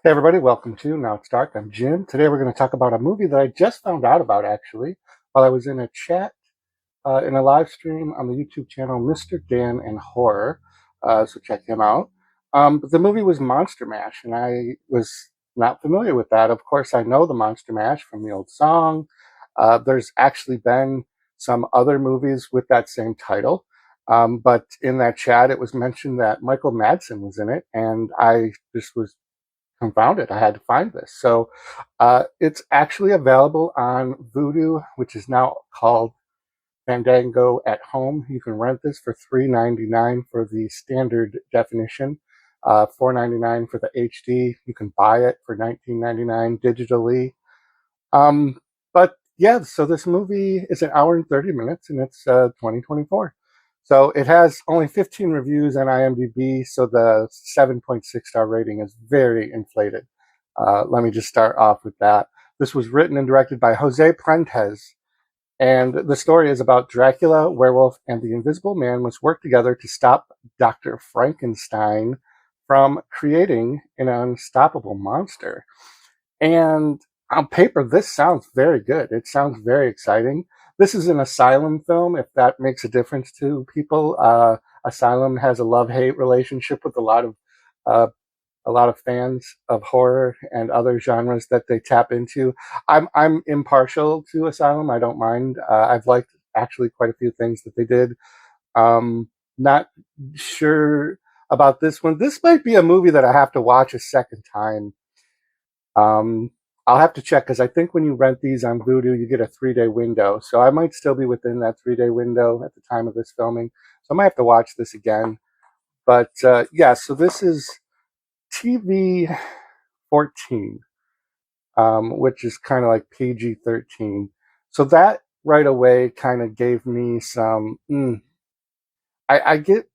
Hey everybody, welcome to Now It's Dark. I'm Jim. Today we're going to talk about a movie that I just found out about actually while I was in a chat in a live stream on the YouTube channel Mr. Dan and Horror. So check him out. But the movie was Monster Mash, and I was not familiar with that. Of course, I know the Monster Mash from the old song. There's actually been some other movies with that same title. But in that chat, it was mentioned that Michael Madsen was in it, and I just was confounded. I had to find this. So it's actually available on Vudu, which is now called Fandango at Home. You can rent this for $3.99 for the standard definition, $4.99 for the HD. You can buy it for $19.99 digitally. But yeah, so this movie is an hour and 30 minutes, and it's 2024. So it has only 15 reviews on IMDb, so the 7.6 star rating is very inflated. Let me just start off with that. This was written and directed by Jose Prentes, and the story is about Dracula, Werewolf, and the Invisible Man must work together to stop Dr. Frankenstein from creating an unstoppable monster. And on paper, this sounds very good. It sounds very exciting. This is an asylum film, if that makes a difference to people. Asylum has a love-hate relationship with uh, a lot of fans of horror and other genres that they tap into. I'm impartial to Asylum. I don't mind. I've liked actually quite a few things that they did. Not sure about this one. This might be a movie that I have to watch a second time. um, I'll have to check because I think when you rent these on Vudu, you get a 3-day window. So I might still be within that 3-day window at the time of this filming. So I might have to watch this again. But yeah, so this is TV 14, which is kind of like PG 13. So that right away kind of gave me some. I get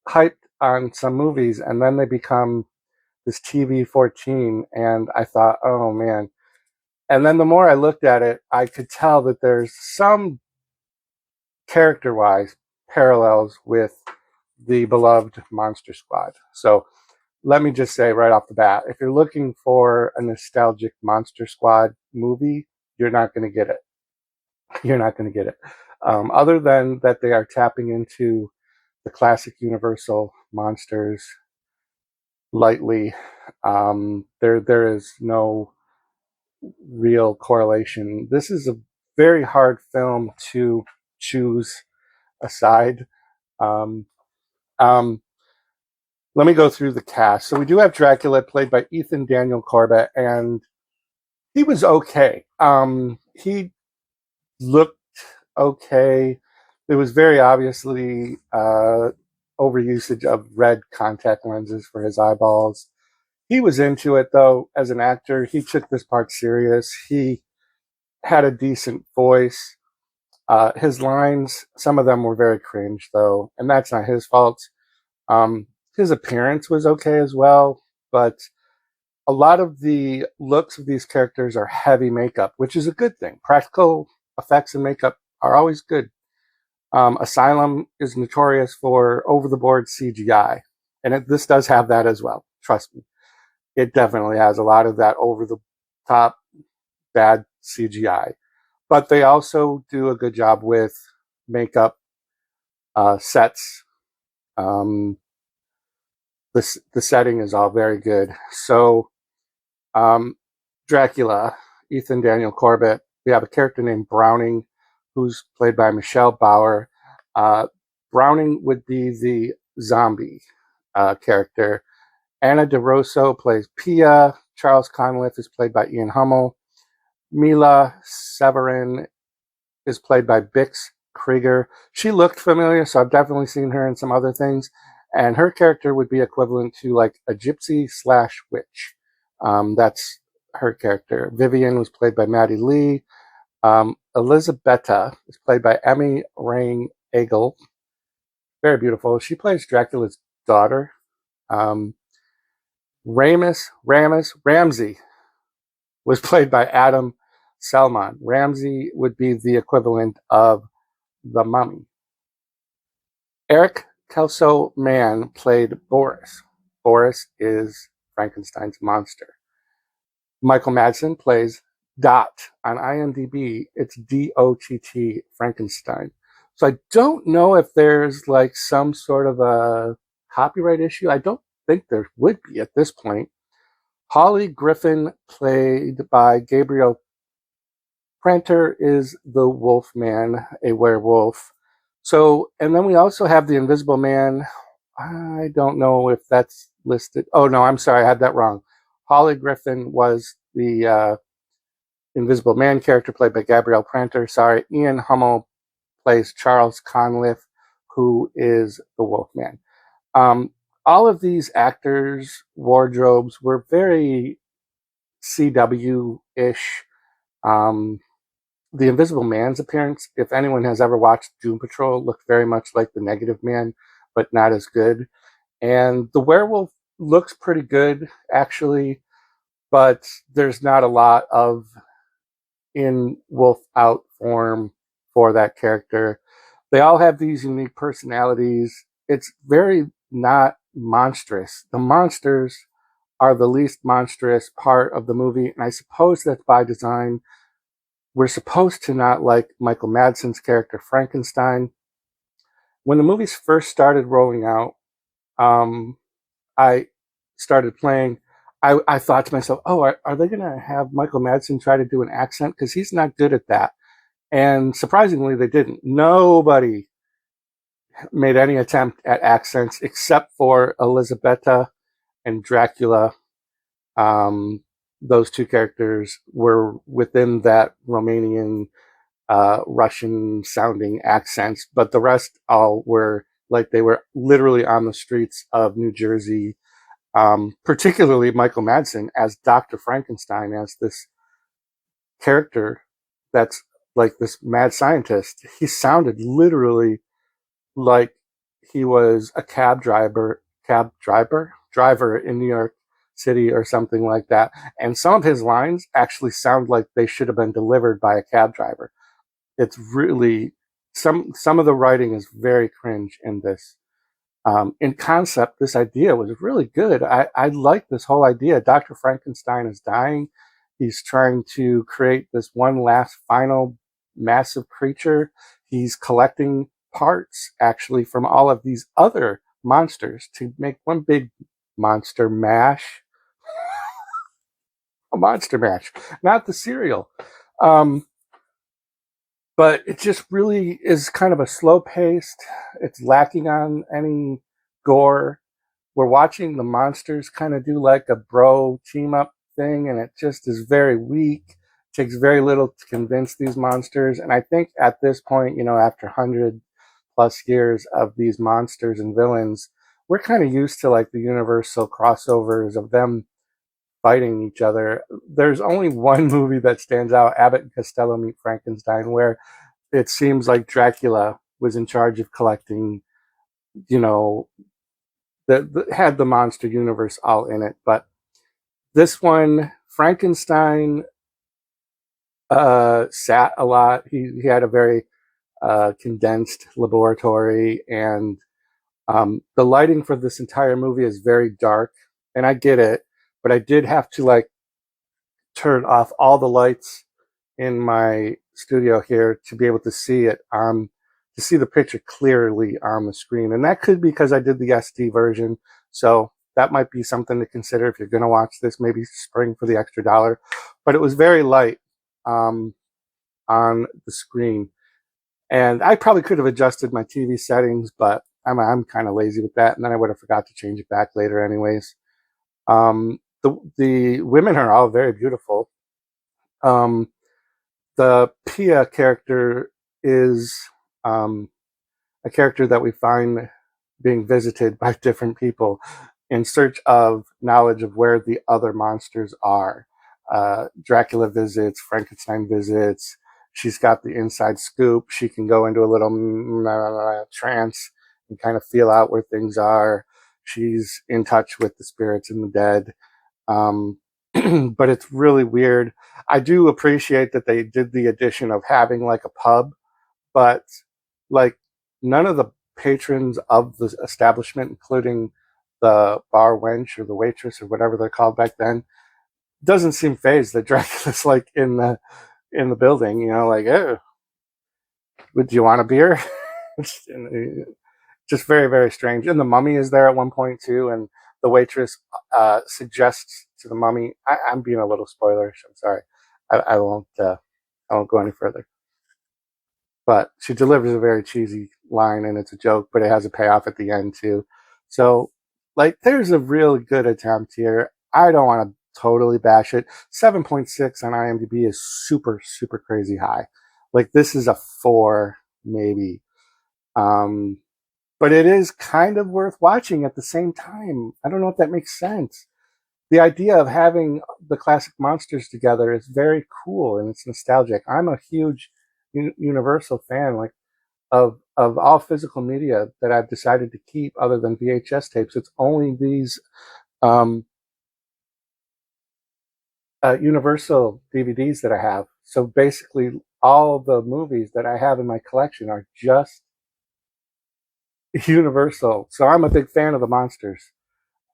hyped on some movies and then they become this TV 14. And I thought, oh man. And then the more I looked at it, I could tell that there's some character wise parallels with the beloved Monster Squad. So let me just say right off the bat, if you're looking for a nostalgic Monster Squad movie, you're not going to get it. You're not going to get it. Other than that, they are tapping into the classic Universal monsters lightly. There is no real correlation. This is a very hard film to choose a side. Um, um, Let me go through the cast. So we do have Dracula, played by Ethan Daniel Corbett, and he was okay. He looked okay. There was very obviously overusage of red contact lenses for his eyeballs. He was into it though as an actor. He took this part serious. He had a decent voice. His lines, some of them were very cringe though, and that's not his fault. His appearance was okay as well, but a lot of the looks of these characters are heavy makeup, which is a good thing. Practical effects and makeup are always good. Asylum is notorious for over the board CGI, and this does have that as well. Trust me, it definitely has a lot of that over the top bad CGI. But they also do a good job with makeup, sets. Um, the setting is all very good. So, um, Dracula, Ethan Daniel Corbett. We have a character named Browning, who's played by Michelle Bauer. Uh, Browning would be the zombie character. Anna DeRosso plays Pia. Charles Conliffe is played by Ian Hummel. Mila Severin is played by Bix Krieger. She looked familiar, so I've definitely seen her in some other things. And her character would be equivalent to like a gypsy slash witch. That's her character. Vivian was played by Maddie Lee. Elisabetta is played by Emmy Reinagel. Very beautiful. She plays Dracula's daughter. Um, Ramsey was played by Adam Selman. Ramsey would be the equivalent of the mummy. Eric Kelso Mann played Boris. Boris is Frankenstein's monster. Michael Madsen plays Dot. On IMDb, it's DOTT Frankenstein. So I don't know if there's like some sort of a copyright issue. I don't think there would be at this point. Holly Griffin, played by Gabriel Pranter, is the Wolfman, a werewolf. So, and then we also have the Invisible Man. I don't know if that's listed. Oh, no, I'm sorry. I had that wrong. Holly Griffin was the Invisible Man character played by Gabrielle Pranter. Sorry. Ian Hummel plays Charles Conliffe, who is the Wolfman. All of these actors' wardrobes were very CW-ish. The Invisible Man's appearance, if anyone has ever watched Doom Patrol, looked very much like the Negative Man, but not as good. And the werewolf looks pretty good, actually, but there's not a lot of in wolf out form for that character. They all have these unique personalities. It's very not monstrous. The monsters are the least monstrous part of the movie, and I suppose that's by design. We're supposed to not like Michael Madsen's character Frankenstein. When the movies first started rolling out, I started playing. I thought to myself, oh, are they going to have Michael Madsen try to do an accent? Because he's not good at that. And surprisingly, they didn't. Nobody made any attempt at accents except for Elizabetta and Dracula. Those two characters were within that Romanian, Russian sounding accents, but the rest all were like they were literally on the streets of New Jersey. Particularly Michael Madsen as Dr. Frankenstein, as this character that's like this mad scientist. He sounded literally like he was a driver in New York City or something like that. And some of his lines actually sound like they should have been delivered by a cab driver. It's really some of the writing is very cringe in this. In concept, this idea was really good. I like this whole idea. Dr. Frankenstein is dying. He's trying to create this one last final massive creature. He's collecting parts actually from all of these other monsters to make one big monster mash. A monster mash, not the cereal. Um, but it just really is kind of a slow paced. It's lacking on any gore. We're watching the monsters kind of do like a bro team up thing, and it just is very weak. It takes very little to convince these monsters. And I think at this point, after 100+ years of these monsters and villains, we're kind of used to like the universal crossovers of them fighting each other. There's only one movie that stands out, Abbott and Costello Meet Frankenstein, where it seems like Dracula was in charge of collecting, you know, had the monster universe all in it. But this one, Frankenstein sat a lot. He had a very condensed laboratory, and the lighting for this entire movie is very dark. And I get it, but I did have to like turn off all the lights in my studio here to be able to see it to see the picture clearly on the screen. And that could be because I did the SD version. So that might be something to consider if you're going to watch this, maybe spring for the extra dollar. But it was very light on the screen. And I probably could have adjusted my TV settings, but I'm kind of lazy with that. And then I would have forgot to change it back later anyways. The women are all very beautiful. The Pia character is a character that we find being visited by different people in search of knowledge of where the other monsters are. Dracula visits, Frankenstein visits. She's got the inside scoop. She can go into a little trance and kind of feel out where things are. She's in touch with the spirits and the dead. But it's really weird. I do appreciate that they did the addition of having like a pub, but like none of the patrons of the establishment, including the bar wench or the waitress or whatever they're called back then, doesn't seem phased that Dracula's like in the building, you know, like, oh, would you want a beer? Just very, very strange. And the mummy is there at one point too, and the waitress suggests to the mummy. I'm being a little spoilerish. I'm sorry. I won't. I won't go any further. But she delivers a very cheesy line, and it's a joke, but it has a payoff at the end too. So, like, there's a really good attempt here. I don't want to totally bash it. 7.6 on IMDb is super, super crazy high. Like, this is a 4, maybe. But it is kind of worth watching at the same time. I don't know if that makes sense. The idea of having the classic monsters together is very cool and it's nostalgic. I'm a huge Universal fan, like of all physical media that I've decided to keep other than VHS tapes. It's only these Universal DVDs that I have. So basically, all the movies that I have in my collection are just Universal. So I'm a big fan of the monsters.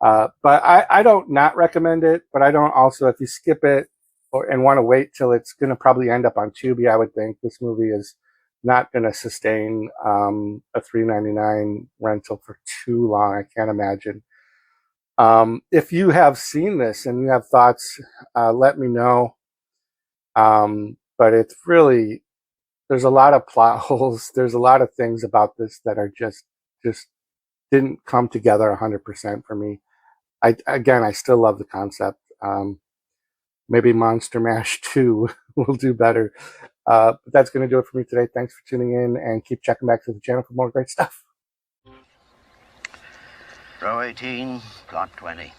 But I don't not recommend it, but I don't also, if you skip it and want to wait till it's going to probably end up on Tubi, I would think this movie is not going to sustain a $3.99 rental for too long. I can't imagine. If you have seen this and you have thoughts, let me know. But it's really, there's a lot of plot holes. There's a lot of things about this that are just didn't come together 100% for me. I still love the concept. Maybe Monster Mash 2 will do better. But that's going to do it for me today. Thanks for tuning in, and keep checking back to the channel for more great stuff. Row 18, plot 20.